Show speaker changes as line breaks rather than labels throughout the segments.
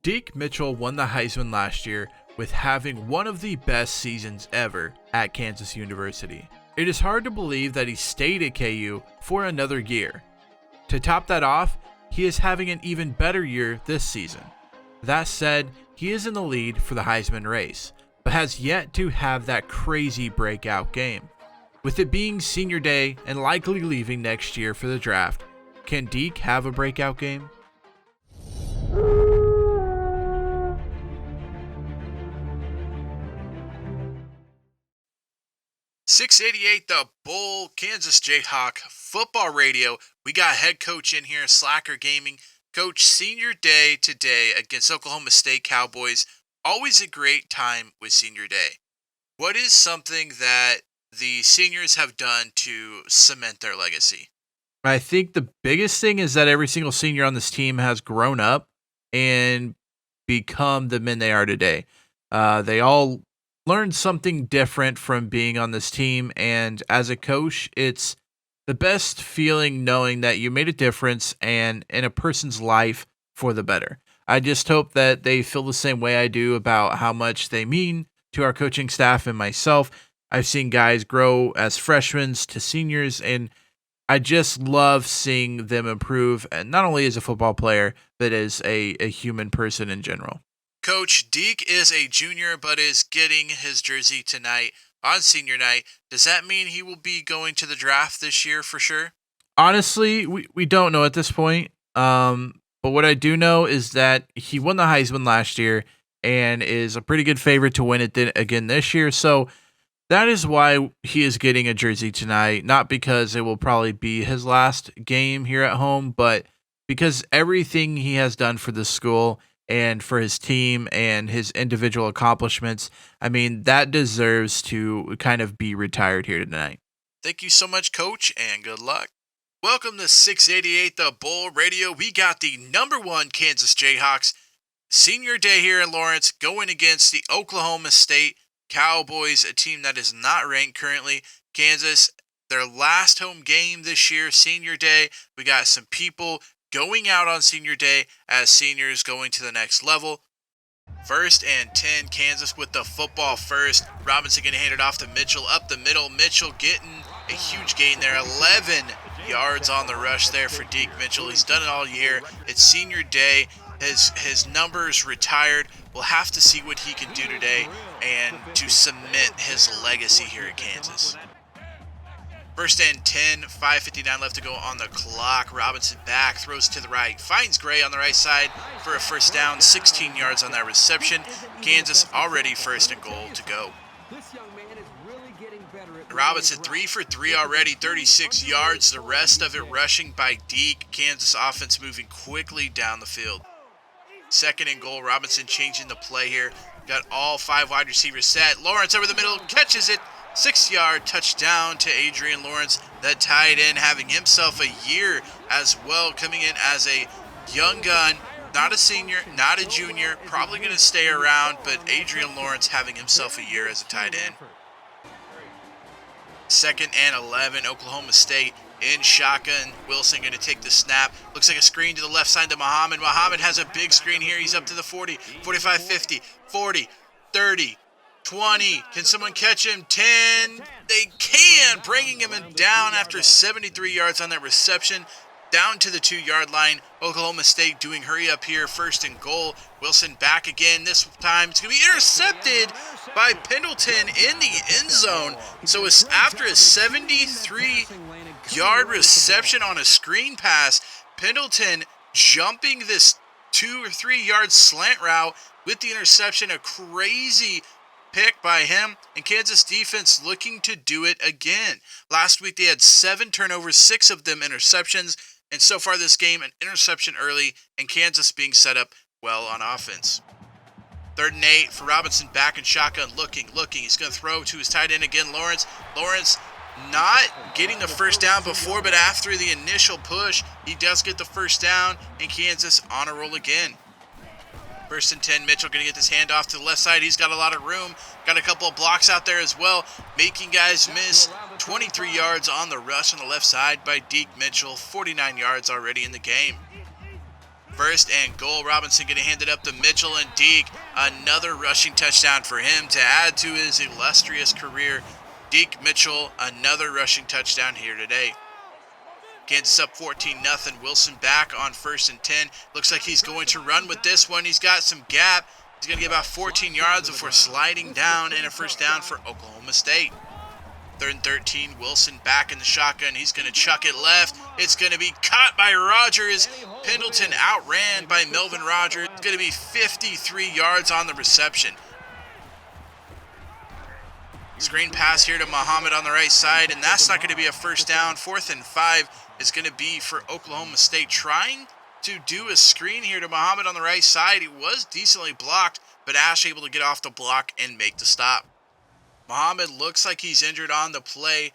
Deek Mitchell won the Heisman last year with having one of the best seasons ever at Kansas University. It is hard to believe that he stayed at KU for another year. To top that off, he is having an even better year this season. That said, he is in the lead for the Heisman race, but has yet to have that crazy breakout game. With it being senior day and likely leaving next year for the draft, can Deek have a breakout game?
.688 The Bull, Kansas Jayhawk Football Radio. We got head coach in here, Slacker Gaming. Coach, senior day today against Oklahoma State Cowboys. Always a great time with senior day. What is something that the seniors have done to cement their legacy?
I think the biggest thing is that every single senior on this team has grown up and become the men they are today. They all learned something different from being on this team, and as a coach, it's the best feeling knowing that you made a difference and in a person's life for the better. I just hope that they feel the same way I do about how much they mean to our coaching staff and myself. I've seen guys grow as freshmen to seniors, and I just love seeing them improve, and not only as a football player, but as a human person in general.
Coach, Deek is a junior, but is getting his jersey tonight on senior night. Does that mean he will be going to the draft this year for sure?
Honestly, we don't know at this point. But what I do know is that he won the Heisman last year and is a pretty good favorite to win it again this year. So that is why he is getting a jersey tonight. Not because it will probably be his last game here at home, but because everything he has done for the school and for his team and his individual accomplishments, I mean, that deserves to kind of be retired here tonight.
Thank you so much, Coach, and good luck. Welcome to 688 The Bull Radio. We got the #1 Kansas Jayhawks senior day here in Lawrence going against the Oklahoma State Cowboys, a team that is not ranked currently. Kansas, their last home game this year, senior day. We got some people going out on senior day as seniors going to the next level. 1st and 10, Kansas with the football first. Robinson going to hand it off to Mitchell up the middle. Mitchell getting a huge gain there. 11 yards on the rush there for Deek Mitchell. He's done it all year. It's senior day. His numbers retired. We'll have to see what he can do today and to cement his legacy here at Kansas. 1st and 10, 5:59 left to go on the clock. Robinson back, throws to the right, finds Gray on the right side for a first down, 16 yards on that reception. Kansas already 1st and goal to go. Robinson 3 for 3 already, 36 yards. The rest of it rushing by Deek. Kansas offense moving quickly down the field. 2nd and goal, Robinson changing the play here. Got all 5 wide receivers set. Lawrence over the middle, catches it. 6-yard touchdown to Adrian Lawrence. That tied in, having himself a year as well, coming in as a young gun. Not a senior, not a junior, probably going to stay around, but Adrian Lawrence having himself a year as a tight end. 2nd and 11, Oklahoma State in shotgun. Wilson going to take the snap. Looks like a screen to the left side to Muhammad. Muhammad has a big screen here. He's up to the 40, 45, 50, 40, 30, 20. Can someone catch him? 10. They can, bringing him down after 73 yards on that reception. Down to the 2-yard line. Oklahoma State doing hurry up here. 1st and goal. Wilson back again. This time it's going to be intercepted by Pendleton in the end zone. So it's after a 73-yard reception on a screen pass, Pendleton jumping this 2 or 3 yard slant route with the interception. A crazy pick by him, and Kansas defense looking to do it again. Last week they had 7 turnovers, 6 of them interceptions, and so far this game an interception early, and Kansas being set up well on offense. 3rd and 8 for Robinson back in shotgun, looking. He's going to throw to his tight end again, Lawrence. Lawrence not getting the first down before, but after the initial push, he does get the first down, and Kansas on a roll again. 1st and 10, Mitchell going to get this handoff to the left side. He's got a lot of room. Got a couple of blocks out there as well, making guys miss. 23 yards on the rush on the left side by Deek Mitchell. 49 yards already in the game. First and goal. Robinson going to hand it up to Mitchell and Deek. Another rushing touchdown for him to add to his illustrious career. Deek Mitchell, another rushing touchdown here today. Kansas up 14-0. Wilson back on 1st and 10. Looks like he's going to run with this one. He's got some gap. He's going to get about 14 yards before sliding down, and a first down for Oklahoma State. 3rd and 13. Wilson back in the shotgun. He's going to chuck it left. It's going to be caught by Rogers. Pendleton outran by Melvin Rogers. It's going to be 53 yards on the reception. Screen pass here to Muhammad on the right side, and that's not going to be a first down. 4th and 5 is going to be for Oklahoma State, trying to do a screen here to Muhammad on the right side. He was decently blocked, but Ash able to get off the block and make the stop. Muhammad looks like he's injured on the play.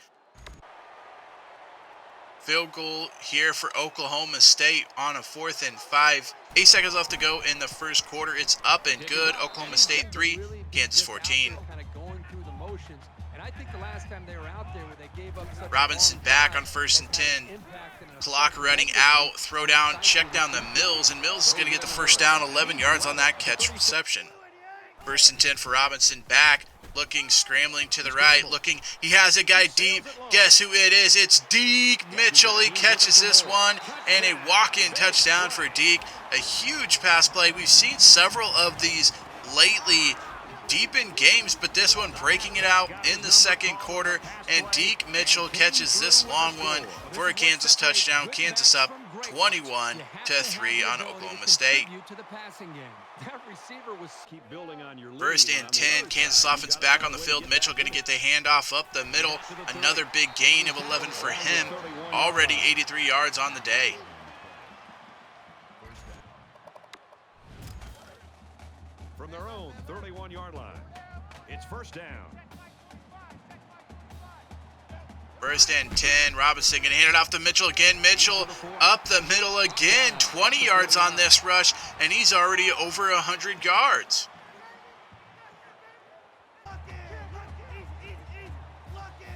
Field goal here for Oklahoma State on a 4th and 5. 8 seconds left to go in the first quarter. It's up and good. Oklahoma State 3, Kansas 14. Robinson back on 1st and 10. Clock running out. Throw down, check down the Mills, and Mills is going to get the first down, 11 yards on that catch reception. 1st and 10 for Robinson back. Looking, scrambling to the right, looking. He has a guy deep. Guess who it is? It's Deek Mitchell. He catches this one, and a walk-in touchdown for Deek. A huge pass play. We've seen several of these lately deep in games, but this one breaking it out in the second quarter, and Deek Mitchell catches this long one for a Kansas touchdown. Kansas up 21-3 on Oklahoma State. 1st and 10, Kansas offense back on the field. Mitchell going to get the handoff up the middle. Another big gain of 11 for him. Already 83 yards on the day.
From their own 31-yard line, it's first down.
1st and 10, Robinson going to hand it off to Mitchell again. Mitchell up the middle again, 20 yards on this rush, and he's already over 100 yards.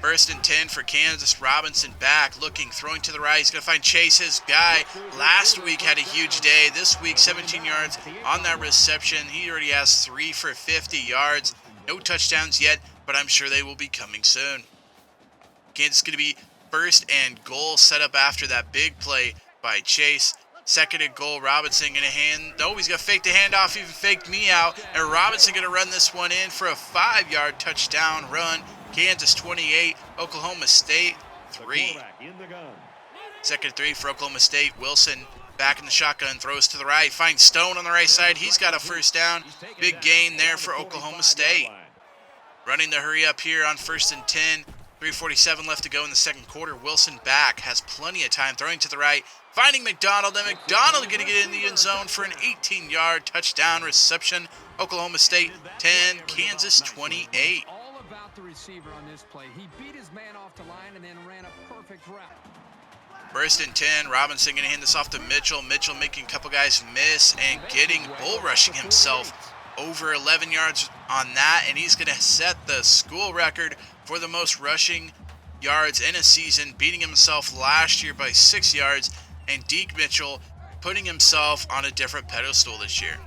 First and 10 for Kansas. Robinson back, looking, throwing to the right. He's going to find Chase, his guy. Last week had a huge day. This week, 17 yards on that reception. He already has 3 for 50 yards. No touchdowns yet, but I'm sure they will be coming soon. Kansas going to be 1st and goal, set up after that big play by Chase. 2nd and goal, Robinson going to hand. No, he's going to fake the handoff, even faked me out. And Robinson going to run this one in for a 5-yard touchdown run. Kansas 28, Oklahoma State 3. 2nd and 3 for Oklahoma State. Wilson back in the shotgun, throws to the right, finds Stone on the right side. He's got a first down. Big gain there for Oklahoma State. Running the hurry up here on 1st and 10. 3:47 left to go in the second quarter. Wilson back, has plenty of time, throwing to the right, finding McDonald, and McDonald going to get in the end zone for an 18-yard touchdown reception. Oklahoma State 10, Kansas 28.
All about the receiver on this play. He beat his man off the line and then ran a perfect route.
1st and 10, Robinson going to hand this off to Mitchell. Mitchell making a couple guys miss and getting bull rushing himself over 11 yards on that, and he's going to set the school record for the most rushing yards in a season, beating himself last year by 6 yards, and Deek Mitchell putting himself on a different pedestal this year.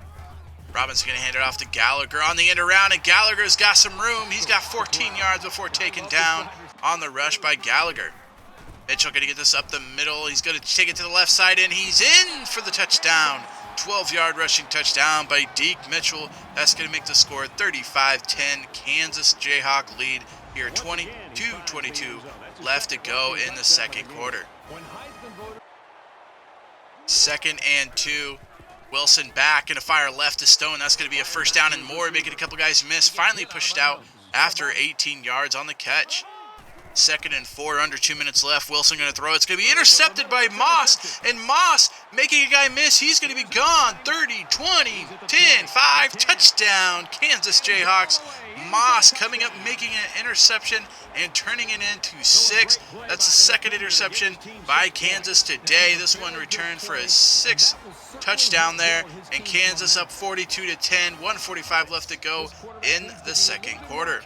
Robinson's going to hand it off to Gallagher on the end around, and Gallagher's got some room. He's got 14 yards before taken down on the rush by Gallagher. Mitchell going to get this up the middle. He's going to take it to the left side, and he's in for the touchdown. 12-yard rushing touchdown by Deek Mitchell. That's going to make the score 35-10. Kansas Jayhawk lead here, 22-22 left to go in the second quarter. 2nd and 2. Wilson back, and a fire left to Stone. That's going to be a first down and more, making a couple guys miss. Finally pushed out after 18 yards on the catch. 2nd and 4, under 2 minutes left. Wilson going to throw. It's going to be intercepted by Moss, and Moss making a guy miss. He's going to be gone. 30, 20, 10, 5, touchdown, Kansas Jayhawks. Moss coming up, making an interception and turning it into 6. That's the 2nd interception by Kansas today. This one returned for a 6th touchdown there, and Kansas up 42-10. 1:45 left to go in the second quarter.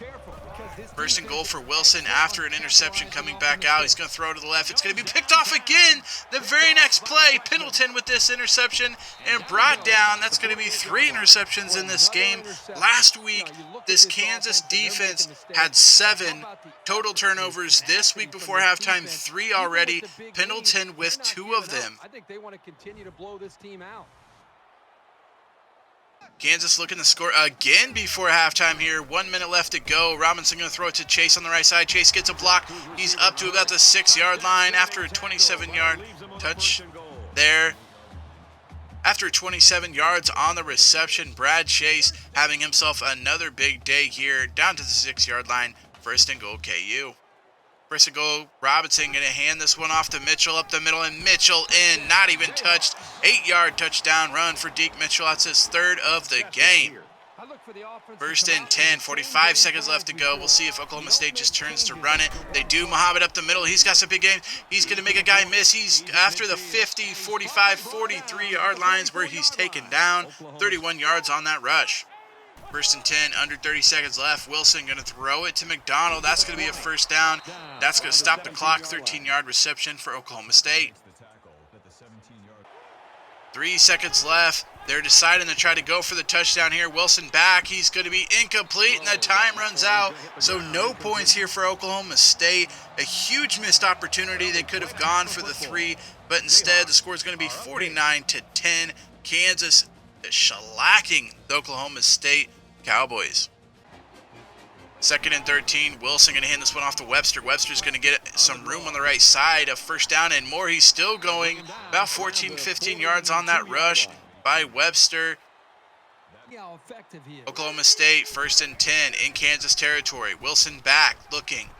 First and goal for Wilson after an interception coming back out. He's going to throw to the left. It's going to be picked off again. The very next play, Pendleton with this interception and brought down. That's going to be 3 interceptions in this game. Last week, this Kansas defense had 7 total turnovers. This week before halftime, 3 already. Pendleton with 2 of them.
I think they want to continue to blow this team out.
Kansas looking to score again before halftime here. 1 minute left to go. Robinson going to throw it to Chase on the right side. Chase gets a block. He's up to about the 6-yard line after a 27-yard touch there. After 27 yards on the reception, Brad Chase having himself another big day here down to the 6-yard line. First and goal, KU. First and goal, Robinson going to hand this one off to Mitchell up the middle, and Mitchell in, not even touched. 8-yard touchdown run for Deek Mitchell. That's his 3rd of the game. First and 10, 45 seconds left to go. We'll see if Oklahoma State just turns to run it. They do. Muhammad up the middle. He's got some big game. He's going to make a guy miss. He's after the 50, 45, 43-yard lines where he's taken down. 31 yards on that rush. First and 10, under 30 seconds left. Wilson going to throw it to McDonald. That's going to be a first down. That's going to stop the clock. 13-yard reception for Oklahoma State. 3 seconds left. They're deciding to try to go for the touchdown here. Wilson back. He's going to be incomplete, and the time runs out. So no points here for Oklahoma State. A huge missed opportunity. They could have gone for the 3, but instead the score is going to be 49-10. Kansas shellacking the Oklahoma State Cowboys. 2nd and 13. Wilson going to hand this one off to Webster. Webster's going to get some room on the right side. A first down and more. He's still going about 14, 15 yards on that rush by Webster. Oklahoma State, 1st and 10 in Kansas territory. Wilson back, looking,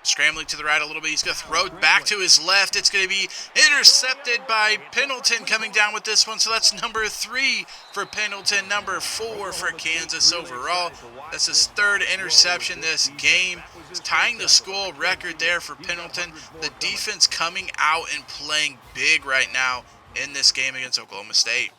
scrambling to the right a little bit. He's going to throw it back to his left. It's going to be intercepted by Pendleton coming down with this one. So that's number 3 for Pendleton, number 4 for Kansas overall. That's his 3rd interception this game. It's tying the school record there for Pendleton. The defense coming out and playing big right now in this game against Oklahoma State.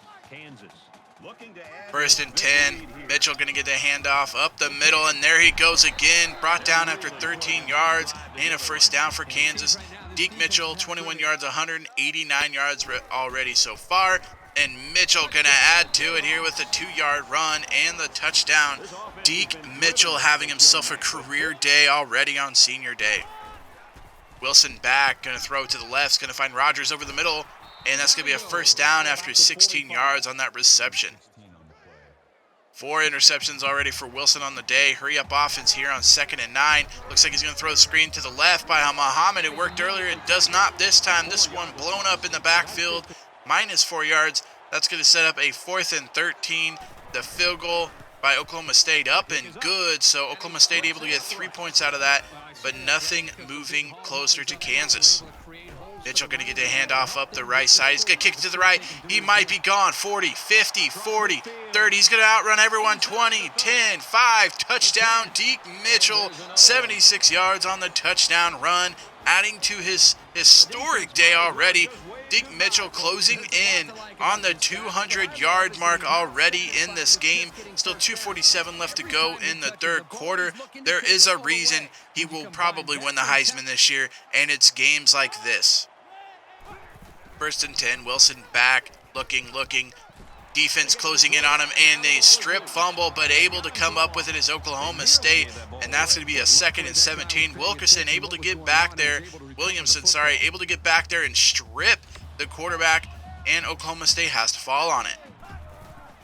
1st and 10. Mitchell going to get the handoff up the middle, and there he goes again. Brought down after 13 yards and a first down for Kansas. Deek Mitchell, 21 yards, 189 yards already so far. And Mitchell going to add to it here with a 2-yard run and the touchdown. Deek Mitchell having himself a career day already on senior day. Wilson back, going to throw to the left, going to find Rogers over the middle. And that's going to be a first down after 16 yards on that reception. 4 interceptions already for Wilson on the day. Hurry up offense here on 2nd and 9. Looks like he's going to throw the screen to the left by Muhammad. It worked earlier. It does not this time. This one blown up in the backfield. Minus 4 yards. That's going to set up a 4th and 13. The field goal by Oklahoma State up and good. So Oklahoma State able to get 3 points out of that. But nothing moving closer to Kansas. Mitchell going to get the handoff up the right side. He's going to kick it to the right. He might be gone. 40, 50, 40, 30. He's going to outrun everyone. 20, 10, 5. Touchdown. Deek Mitchell, 76 yards on the touchdown run, adding to his historic day already. Deek Mitchell closing in on the 200-yard mark already in this game. Still 2:47 left to go in the 3rd quarter. There is a reason he will probably win the Heisman this year, and it's games like this. 1st and 10, Wilson back, looking. Defense closing in on him, and a strip fumble, but able to come up with it is Oklahoma State, and that's going to be a 2nd and 17. Williamson able to get back there and strip the quarterback, and Oklahoma State has to fall on it.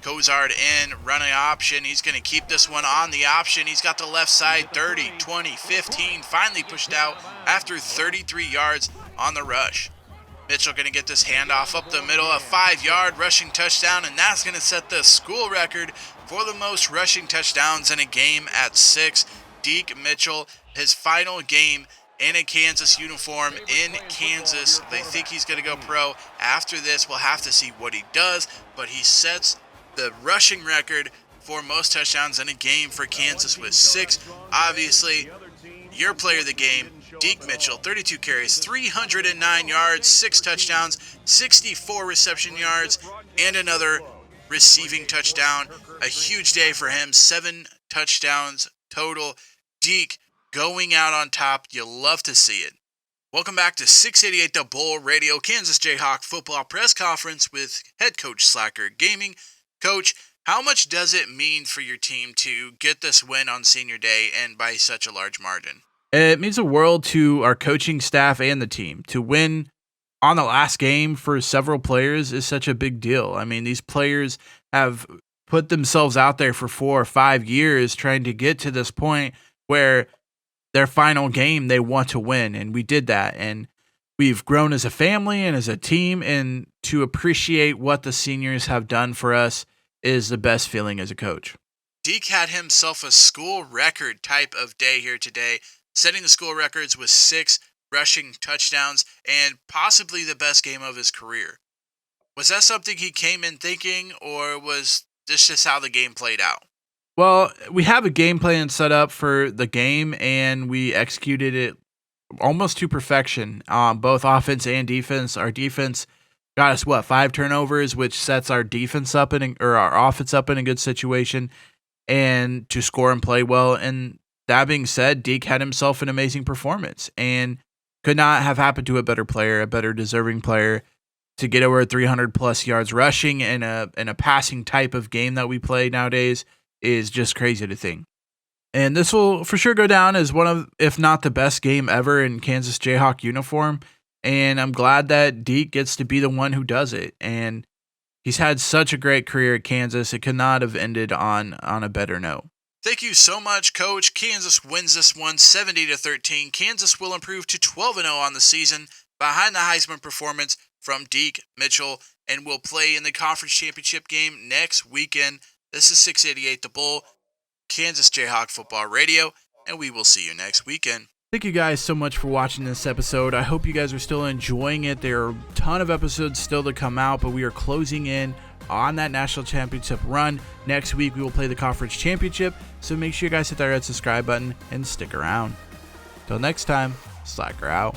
Cozart in, running option. He's going to keep this one on the option. He's got the left side, 30, 20, 15, finally pushed out after 33 yards on the rush. Mitchell going to get this handoff up the middle, a 5-yard rushing touchdown, and that's going to set the school record for the most rushing touchdowns in a game at 6. Deek Mitchell, his final game in a Kansas uniform in Kansas. They think he's going to go pro. After this, we'll have to see what he does, but he sets the rushing record for most touchdowns in a game for Kansas with 6. Obviously, your player of the game, Deek Mitchell, 32 carries, 309 yards, 6 touchdowns, 64 reception yards, and another receiving touchdown. A huge day for him, 7 touchdowns total. Deek going out on top. You love to see it. Welcome back to 688 The Bull Radio, Kansas Jayhawk football press conference with head coach Slacker Gaming. Coach, how much does it mean for your team to get this win on senior day and by such a large margin?
It means the world to our coaching staff and the team. To win on the last game for several players is such a big deal. I mean, these players have put themselves out there for 4 or 5 years trying to get to this point where their final game they want to win, and we did that. And we've grown as a family and as a team, and to appreciate what the seniors have done for us is the best feeling as a coach.
Deek had himself a school record type of day here today, setting the school records with 6 rushing touchdowns and possibly the best game of his career. Was that something he came in thinking, or was this just how the game played out?
Well, we have a game plan set up for the game, and we executed it almost to perfection, both offense and defense. Our defense got us 5 turnovers, which sets our defense up or our offense up in a good situation, and to score and play well. And that being said, Deek had himself an amazing performance, and could not have happened to a better player, a better deserving player, to get over 300 plus yards rushing in a passing type of game that we play nowadays is just crazy to think. And this will for sure go down as one of, if not the best game ever in Kansas Jayhawk uniform. And I'm glad that Deek gets to be the one who does it. And he's had such a great career at Kansas. It could not have ended on a better note.
Thank you so much, Coach. Kansas wins this one 70-13. Kansas will improve to 12-0 on the season behind the Heisman performance from Deek Mitchell, and will play in the conference championship game next weekend. This is 688 The Bull, Kansas Jayhawk Football Radio, and we will see you next weekend.
Thank you guys so much for watching this episode. I hope you guys are still enjoying it. There are a ton of episodes still to come out, but we are closing in on that national championship run. Next week, we will play the conference championship, so make sure you guys hit that red subscribe button and stick around. Till next time, Slacker out.